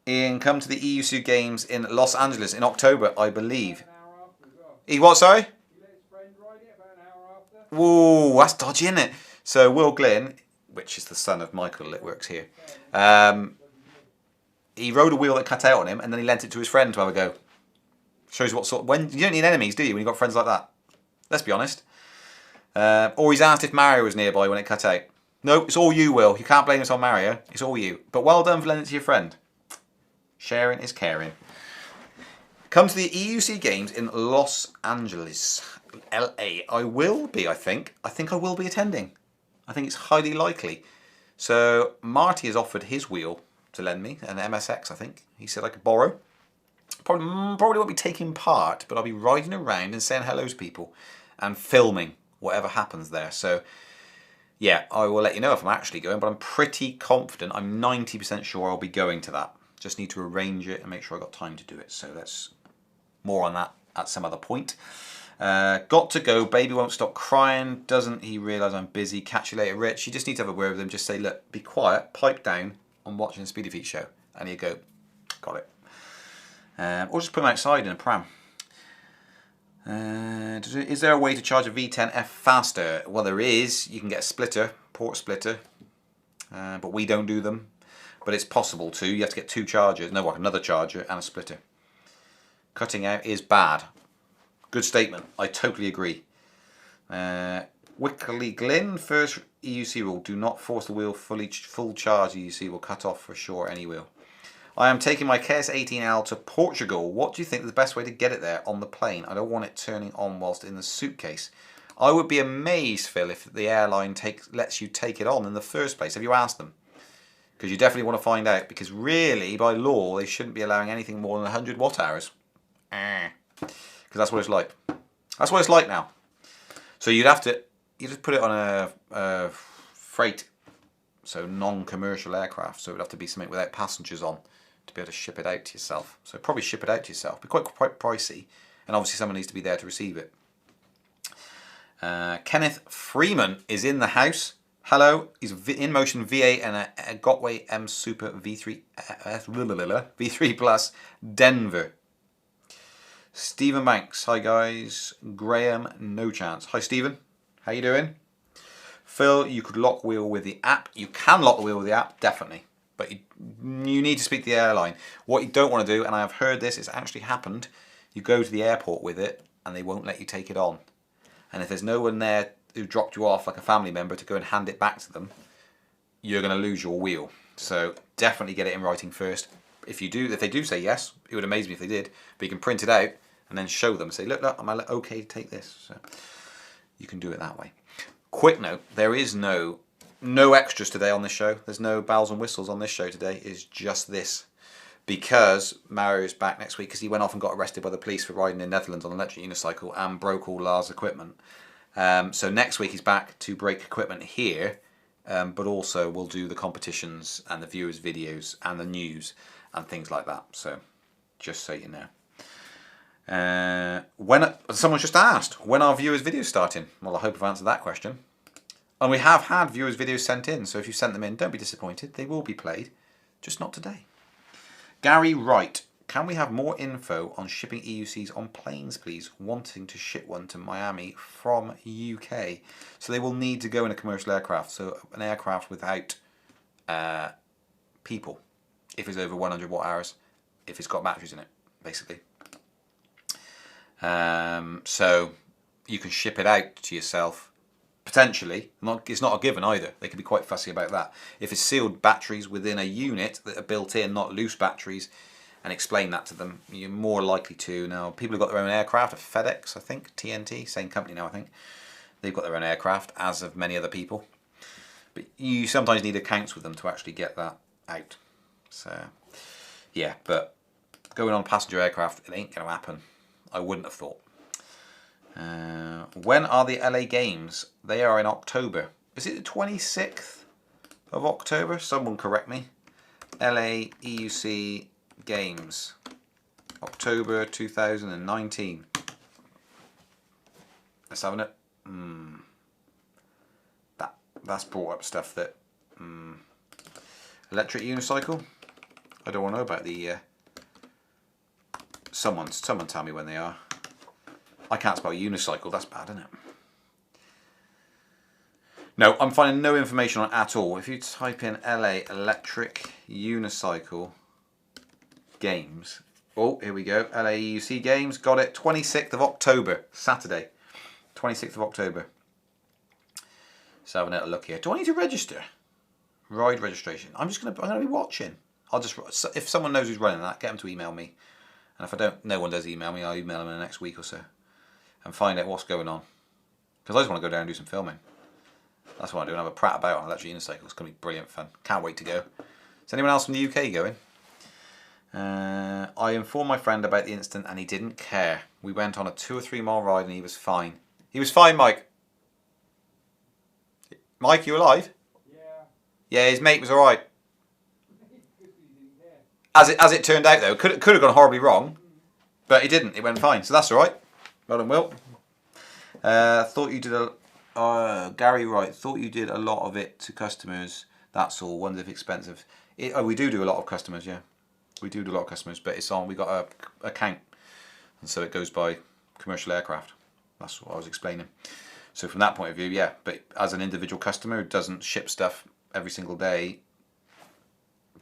Ian, come to the EUC games in Los Angeles in October, I believe. An hour after as well. He what? Sorry. He let his friend ride it about an hour after. Whoa, that's dodgy, isn't it? So Will Glynn, which is the son of Michael that works here, he rode a wheel that cut out on him, and then he lent it to his friend to have a go. Shows what sort. When you don't need enemies, do you? When you've got friends like that. Let's be honest. Or he's asked if Mario was nearby when it cut out. No, it's all you, Will. You can't blame this on Mario. It's all you. But well done for lending it to your friend. Sharing is caring. Come to the EUC games in Los Angeles, LA. I will be, I think. I think I will be attending. I think it's highly likely. So Marty has offered his wheel to lend me, an MSX, I think. He said I could borrow. Probably won't be taking part, but I'll be riding around and saying hello to people and filming whatever happens there. So yeah, I will let you know if I'm actually going, but I'm pretty confident. I'm 90% sure I'll be going to that. Just need to arrange it and make sure I've got time to do it. So that's more on that at some other point. Got to go. Baby won't stop crying. Doesn't he realise I'm busy? Catch you later, Rich. You just need to have a word with him. Just say, look, be quiet, pipe down. I'm watching the Speedy Feet show. And you go, got it. Or just put him outside in a pram. Is there a way to charge a V10F faster? Well, there is. You can get a splitter, port splitter. But we don't do them. But it's possible to. You have to get two chargers. No, another charger and a splitter. Cutting out is bad. Good statement. I totally agree. Wickley Glynn, first EUC rule. Do not force the wheel full charge. EUC will cut off for sure any wheel. I am taking my KS18L to Portugal. What do you think is the best way to get it there on the plane? I don't want it turning on whilst in the suitcase. I would be amazed, Phil, if the airline lets you take it on in the first place. Have you asked them? Because you definitely want to find out. Because really, by law, they shouldn't be allowing anything more than 100 watt hours. Because that's what it's like. That's what it's like now. So you just put it on a freight, so non-commercial aircraft. So it would have to be something without passengers on to be able to ship it out to yourself. So probably ship it out to yourself. Be quite pricey, and obviously someone needs to be there to receive it. Kenneth Freeman is in the house. Hello, he's in motion V8 and a Gotway M Super V3 Plus Denver. Stephen Banks, hi guys. Graham, no chance. Hi Stephen, how you doing? Phil, you could lock wheel with the app. You can lock the wheel with the app, definitely. But you need to speak to the airline. What you don't want to do, and I have heard this, it's actually happened, you go to the airport with it and they won't let you take it on. And if there's no one there who dropped you off, like a family member, to go and hand it back to them, you're going to lose your wheel. So definitely get it in writing first. If they do say yes, it would amaze me if they did. But you can print it out and then show them and say, look, am I okay to take this? So you can do it that way. Quick note, there is no extras today on this show. There's no bells and whistles on this show today. It's just this. Because Mario's back next week, because he went off and got arrested by the police for riding in the Netherlands on an electric unicycle and broke all Lars' equipment. So next week he's back to break equipment here, but also we'll do the competitions and the viewers' videos and the news and things like that. So just so you know. Someone's just asked, when are viewers' videos starting? Well, I hope I've answered that question. And we have had viewers' videos sent in, so if you sent them in, don't be disappointed. They will be played, just not today. Gary Wright, can we have more info on shipping EUCs on planes, please? Wanting to ship one to Miami from UK. So they will need to go in a commercial aircraft, so an aircraft without people, if it's over 100 watt hours, if it's got batteries in it, basically. So you can ship it out to yourself, potentially. It's not a given either. They can be quite fussy about that. If it's sealed batteries within a unit that are built in, not loose batteries, and explain that to them, you're more likely to. Now, people have got their own aircraft, FedEx, I think, TNT, same company now, I think. They've got their own aircraft, as of many other people. But you sometimes need accounts with them to actually get that out. So, yeah, but going on passenger aircraft, it ain't going to happen. I wouldn't have thought. When are the LA Games? They are in October. Is it the 26th of October? Someone correct me. LA EUC Games. October 2019. Let's have it. That's brought up stuff that... electric unicycle? I don't want to know about the... Someone tell me when they are. I can't spell unicycle, that's bad, isn't it? No, I'm finding no information on it at all. If you type in LA Electric Unicycle Games. Oh, here we go. LA EUC Games. Got it. 26th of October. Saturday. 26th of October. Let's have a little look here. Do I need to register? Ride registration. I'm gonna be watching. If someone knows who's running that, get them to email me. And if I don't, no one does email me, I'll email them in the next week or so. And find out what's going on. Because I just want to go down and do some filming. That's what I do, and have a prat about on electric unicycle. It's going to be brilliant fun. Can't wait to go. Is anyone else from the UK going? I informed my friend about the incident and he didn't care. We went on a 2 or 3 mile ride and he was fine. He was fine, Mike. Mike, you alive? Yeah. Yeah, his mate was alright. As it turned out though, could have gone horribly wrong, but it didn't. It went fine, so that's alright. Well done, Will. Thought you did Gary Wright. Thought you did a lot of it to customers. That's all. Wonder if expensive. We do a lot of customers. Yeah, we do a lot of customers, but it's on. We got a account, and so it goes by commercial aircraft. That's what I was explaining. So from that point of view, yeah. But as an individual customer who doesn't ship stuff every single day,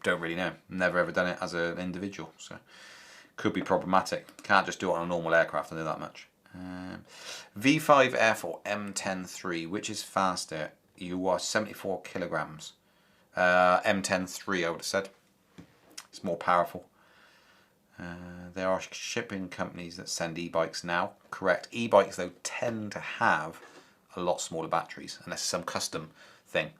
don't really know. Never ever done it as an individual, so could be problematic. Can't just do it on a normal aircraft. I know that much. V5F or M103, which is faster? You are 74 kilograms. M103, I would have said. It's more powerful. There are shipping companies that send e-bikes now. Correct. E-bikes though tend to have a lot smaller batteries, unless it's some custom thing.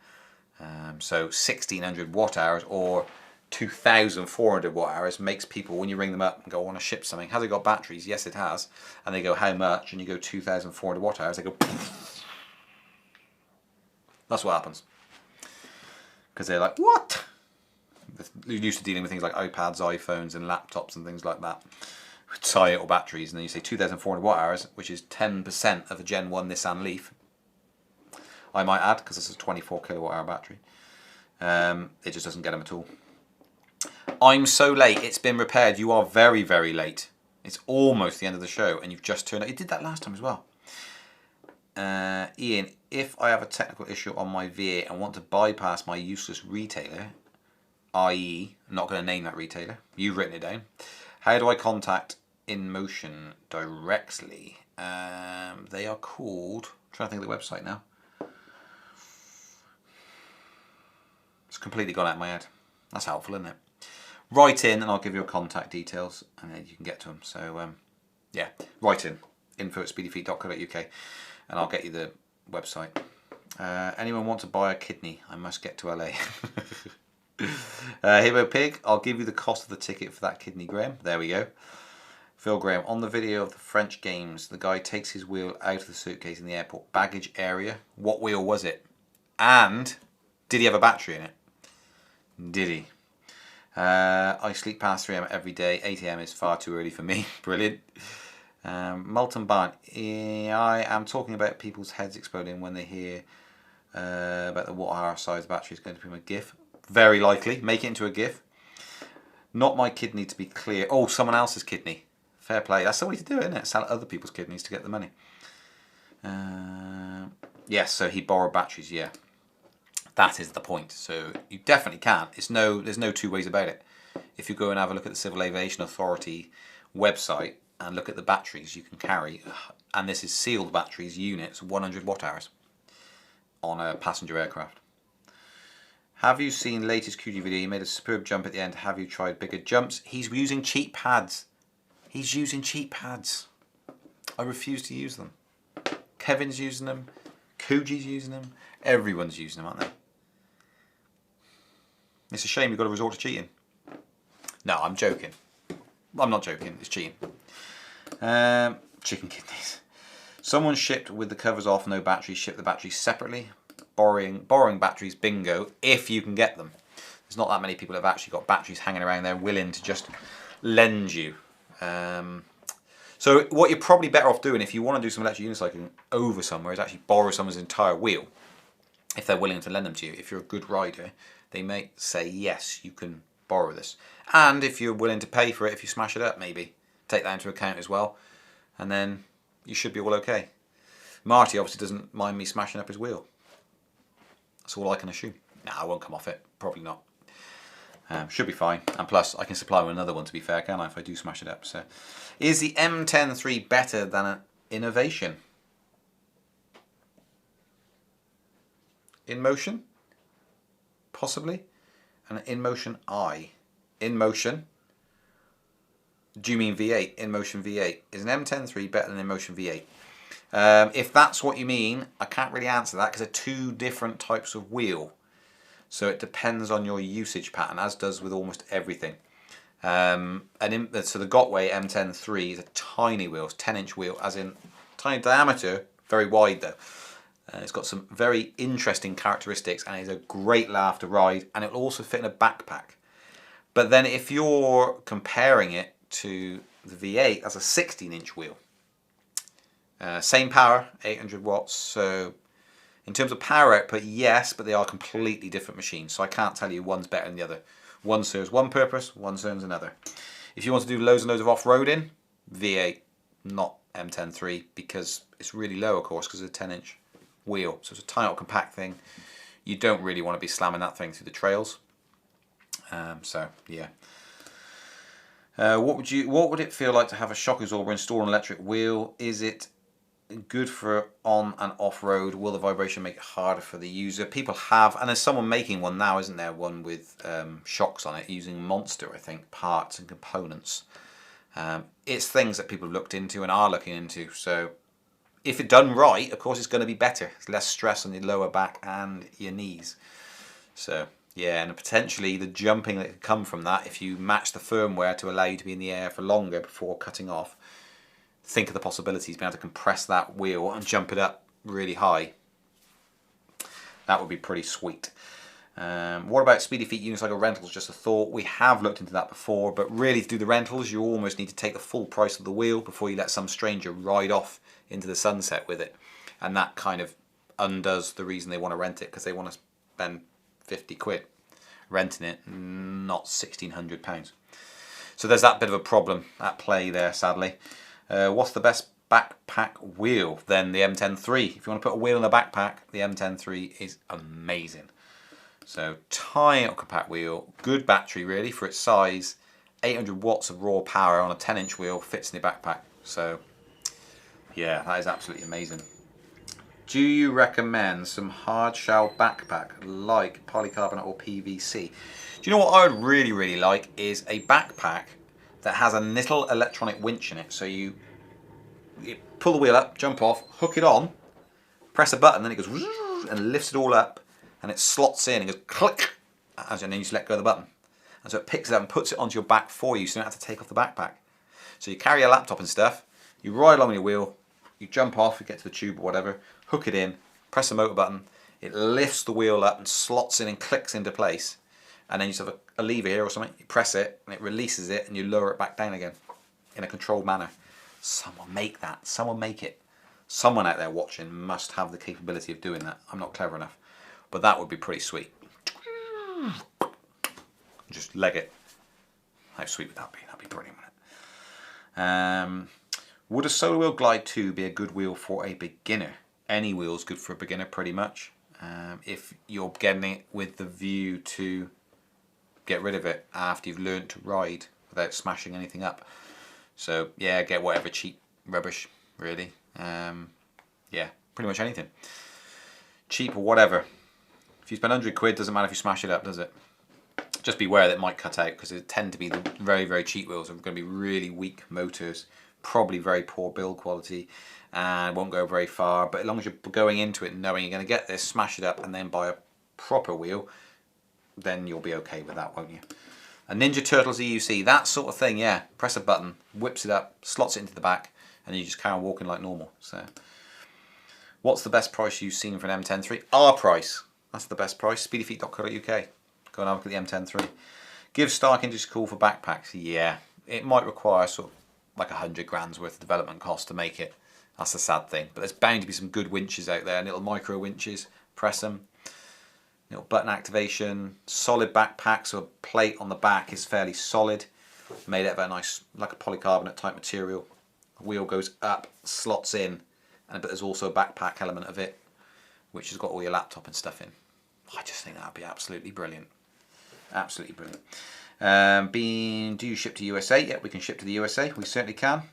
So 1600 watt hours or 2400 watt hours makes people, when you ring them up and go, I want to ship something, has it got batteries? Yes, it has. And they go, how much? And you go 2400 watt hours. They go, poof. That's what happens. Because they're like, what? You're used to dealing with things like iPads, iPhones, and laptops and things like that with tiny little batteries. And then you say 2400 watt hours, which is 10% of a Gen 1 Nissan Leaf. I might add, because this is a 24 kilowatt hour battery. It just doesn't get them at all. I'm so late, it's been repaired. You are very, very late. It's almost the end of the show and you've just turned up. It did that last time as well. Ian, if I have a technical issue on my V8 and want to bypass my useless retailer, i.e. I'm not going to name that retailer, you've written it down, how do I contact InMotion directly? They are called, I'm trying to think of the website now. It's completely gone out of my head. That's helpful, isn't it? Write in and I'll give you a contact details and then you can get to them. So yeah, write in, info@speedyfeet.co.uk and I'll get you the website. Anyone want to buy a kidney? I must get to LA. Hippo Pig, I'll give you the cost of the ticket for that kidney, Graham. There we go. Phil Graham, on the video of the French Games, the guy takes his wheel out of the suitcase in the airport baggage area. What wheel was it? And did he have a battery in it? Did he? I sleep past 3 AM every day. 8 AM is far too early for me. Brilliant. Molten Barn. I am talking about people's heads exploding when they hear about the watt-hour size battery is going to become a GIF. Very likely. Make it into a GIF. Not my kidney, to be clear. Oh, someone else's kidney. Fair play. That's the way to do it, isn't it? Sell other people's kidneys to get the money. Yes, so he borrowed batteries, yeah. That is the point. So you definitely can. There's no two ways about it. If you go and have a look at the Civil Aviation Authority website, and look at the batteries you can carry, and this is sealed batteries units, 100 watt hours on a passenger aircraft. Have you seen latest QG video? He made a superb jump at the end. Have you tried bigger jumps? He's using cheap pads. He's using cheap pads. I refuse to use them. Kevin's using them. Kuji's using them. Everyone's using them, aren't they? It's a shame you've got to resort to cheating. No, I'm joking. I'm not joking. It's cheating. Chicken kidneys. Someone shipped with the covers off, no batteries. Ship the batteries separately. Borrowing batteries, bingo, if you can get them. There's not that many people that have actually got batteries hanging around there willing to just lend you. So what you're probably better off doing if you want to do some electric unicycling over somewhere is actually borrow someone's entire wheel, if they're willing to lend them to you. If you're a good rider, they may say, yes, you can borrow this. And if you're willing to pay for it, if you smash it up, maybe take that into account as well. And then you should be all okay. Marty obviously doesn't mind me smashing up his wheel. That's all I can assume. No, I won't come off it. Probably not. Should be fine. And plus, I can supply with another one, to be fair, can I, if I do smash it up. So, is the M103 better than an Innovation? In motion? Possibly. And an In Motion I. In motion? Do you mean V8? In Motion V8. Is an M103 better than In Motion V8? If that's what you mean, I can't really answer that because they're two different types of wheel. So it depends on your usage pattern, as does with almost everything. So the Gotway M103 is a tiny wheel, 10-inch wheel, as in tiny diameter, very wide though. It's got some very interesting characteristics and it's a great laugh to ride, and it will also fit in a backpack. But then if you're comparing it to the V8, that's a 16-inch wheel. Same power, 800 watts, so in terms of power output, yes, but they are completely different machines, so I can't tell you one's better than the other. One serves one purpose, one serves another. If you want to do loads and loads of off-roading, V8, not M103, because it's really low, of course, because it's a 10-inch wheel, so it's a tiny little compact thing. You don't really want to be slamming that thing through the trails. So, yeah. What would it feel like to have a shock absorber installed on an electric wheel? Is it good for on and off road? Will the vibration make it harder for the user? People have, and there's someone making one now, isn't there? One with shocks on it using Monster, I think, parts and components. It's things that people have looked into and are looking into. So if it's done right, of course, it's going to be better. It's less stress on your lower back and your knees. So yeah, and potentially the jumping that could come from that, if you match the firmware to allow you to be in the air for longer before cutting off. Think of the possibilities, being able to compress that wheel and jump it up really high. That would be pretty sweet. What about Speedy Feet unicycle rentals? Just a thought. We have looked into that before, but really to do the rentals, you almost need to take the full price of the wheel before you let some stranger ride off into the sunset with it. And that kind of undoes the reason they want to rent it, because they want to spend 50 quid renting it, not £1,600. So there's that bit of a problem at play there, sadly. What's the best backpack wheel? Then the M103. If you want to put a wheel in a backpack, the M103 is amazing. So tiny little compact wheel, good battery really for its size, 800 watts of raw power on a 10-inch wheel, fits in your backpack. So yeah, that is absolutely amazing. Do you recommend some hard shell backpack like polycarbonate or PVC? Do you know what I would really like is a backpack that has a little electronic winch in it. So you pull the wheel up, jump off, hook it on, press a button, then it goes and lifts it all up, and it slots in and goes click, and then you just let go of the button. And so it picks it up and puts it onto your back for you, so you don't have to take off the backpack. So you carry your laptop and stuff, you ride along your wheel, you jump off, you get to the tube or whatever, hook it in, press the motor button, it lifts the wheel up and slots in and clicks into place. And then you just have a lever here or something, you press it and it releases it and you lower it back down again in a controlled manner. Someone make that, someone make it. Someone out there watching must have the capability of doing that. I'm not clever enough, but that would be pretty sweet. Just leg it. How sweet would that be? That'd be brilliant, wouldn't it? Would a Solar Wheel Glide 2 be a good wheel for a beginner? Any wheel's good for a beginner pretty much. If you're getting it with the view to get rid of it after you've learned to ride without smashing anything up. So yeah, get whatever cheap rubbish, really. Yeah, pretty much anything. Cheap or whatever. If you spend 100 quid, doesn't matter if you smash it up, does it? Just beware that it might cut out, because it tend to be the very, very cheap wheels are going to be really weak motors, probably very poor build quality, and won't go very far. But as long as you're going into it knowing you're going to get this, smash it up, and then buy a proper wheel, then you'll be okay with that, won't you? A Ninja Turtles EUC, that sort of thing, yeah. Press a button, whips it up, slots it into the back, and you just carry on walking like normal. So, what's the best price you've seen for an M103? Our price. That's the best price. Speedyfeet.co.uk. Go and have a look at the M103. Give Stark Industries a call for backpacks. Yeah, it might require sort of like 100 grand's worth of development cost to make it. That's the sad thing. But there's bound to be some good winches out there, little micro winches. Press them. Little button activation. Solid backpack, so a plate on the back is fairly solid. Made out of a nice, like a polycarbonate type material. The wheel goes up, slots in, but there's also a backpack element of it, which has got all your laptop and stuff in. I just think that'd be absolutely brilliant. Absolutely brilliant. Do you ship to USA? Yeah, we can ship to the USA. We certainly can.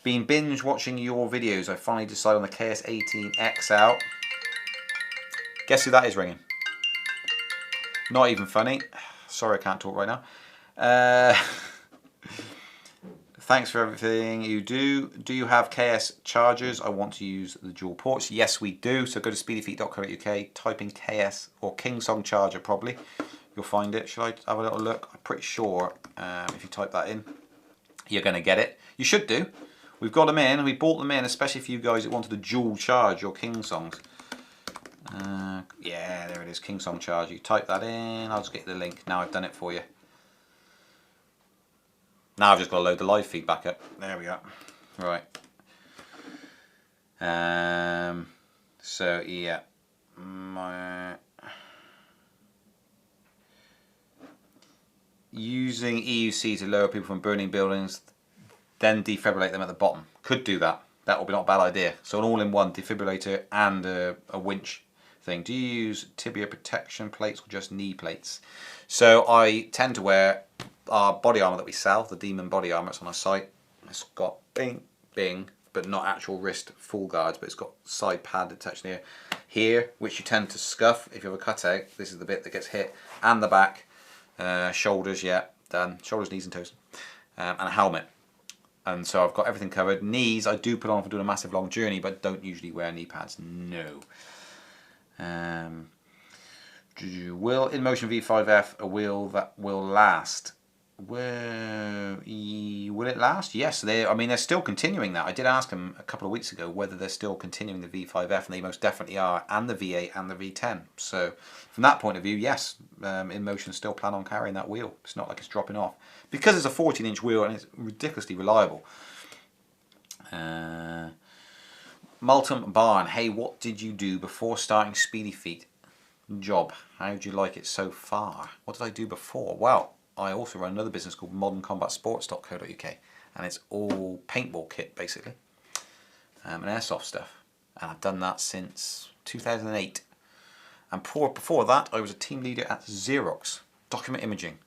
Been binge watching your videos. I finally decided on the KS18 XL. Guess who that is ringing? Not even funny. Sorry, I can't talk right now. Thanks for everything you do. Do you have KS chargers? I want to use the dual ports. Yes, we do. So go to speedyfeet.co.uk, type in KS or Kingsong charger probably. You'll find it. Shall I have a little look? I'm pretty sure if you type that in, you're going to get it. You should do. We've got them in. We bought them in, especially for you guys that wanted a dual charge your Kingsongs. Yeah, there it is, Kingsong charger. You type that in. I'll just get you the link. Now I've done it for you. Now I've just got to load the live feed back up. There we go. Right. So yeah. Using EUC to lower people from burning buildings, then defibrillate them at the bottom. Could do that. That would be not a bad idea. So an all-in-one defibrillator and a winch thing. Do you use tibia protection plates or just knee plates? So I tend to wear our body armour that we sell, the Demon body armour. It's on our site. It's got bing, bing, but not actual wrist full guards, but it's got side pad detection here, which you tend to scuff if you have a cutout. This is the bit that gets hit, and the back, shoulders, yeah, done. Shoulders, knees, and toes, and a helmet. And so I've got everything covered. Knees I do put on for doing a massive long journey, but don't usually wear knee pads. No. Will InMotion V5F a wheel that will last? Will it last? Yes, they're still continuing that. I did ask them a couple of weeks ago whether they're still continuing the V5F, and they most definitely are, and the V8 and the V10. So from that point of view, yes, InMotion still plan on carrying that wheel. It's not like it's dropping off. Because it's a 14-inch wheel and it's ridiculously reliable. Multum Barn, hey, what did you do before starting Speedy Feet job? How did you like it so far? What did I do before? Well, I also run another business called moderncombatsports.co.uk, and it's all paintball kit basically, and airsoft stuff, and I've done that since 2008. And before that, I was a team leader at Xerox Document Imaging.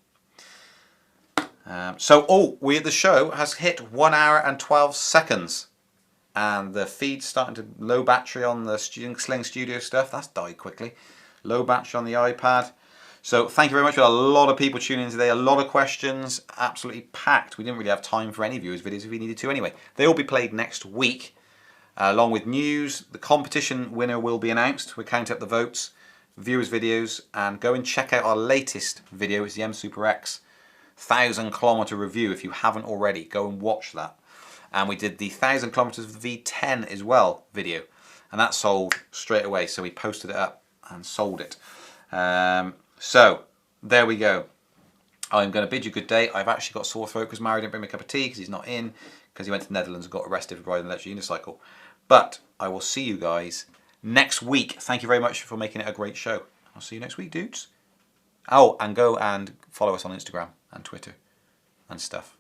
The show has hit 1 hour and 12 seconds, and the feed's starting to low battery on the Sling Studio stuff. That's died quickly. Low battery on the iPad. So thank you very much. We had a lot of people tuning in today, a lot of questions, absolutely packed. We didn't really have time for any viewers' videos if we needed to anyway. They will be played next week, along with news. The competition winner will be announced. We'll count up the votes, viewers' videos, and go and check out our latest video. It's the M Super X 1,000-kilometer review. If you haven't already, go and watch that. And we did the 1,000 kilometers of the V10 as well video, and that sold straight away. So we posted it up and sold it. So there we go. I'm going to bid you good day. I've actually got sore throat because Mario didn't bring me a cup of tea because he's not in, because he went to the Netherlands and got arrested for riding an electric unicycle. But I will see you guys next week. Thank you very much for making it a great show. I'll see you next week, dudes. Oh, and go and follow us on Instagram and Twitter and stuff.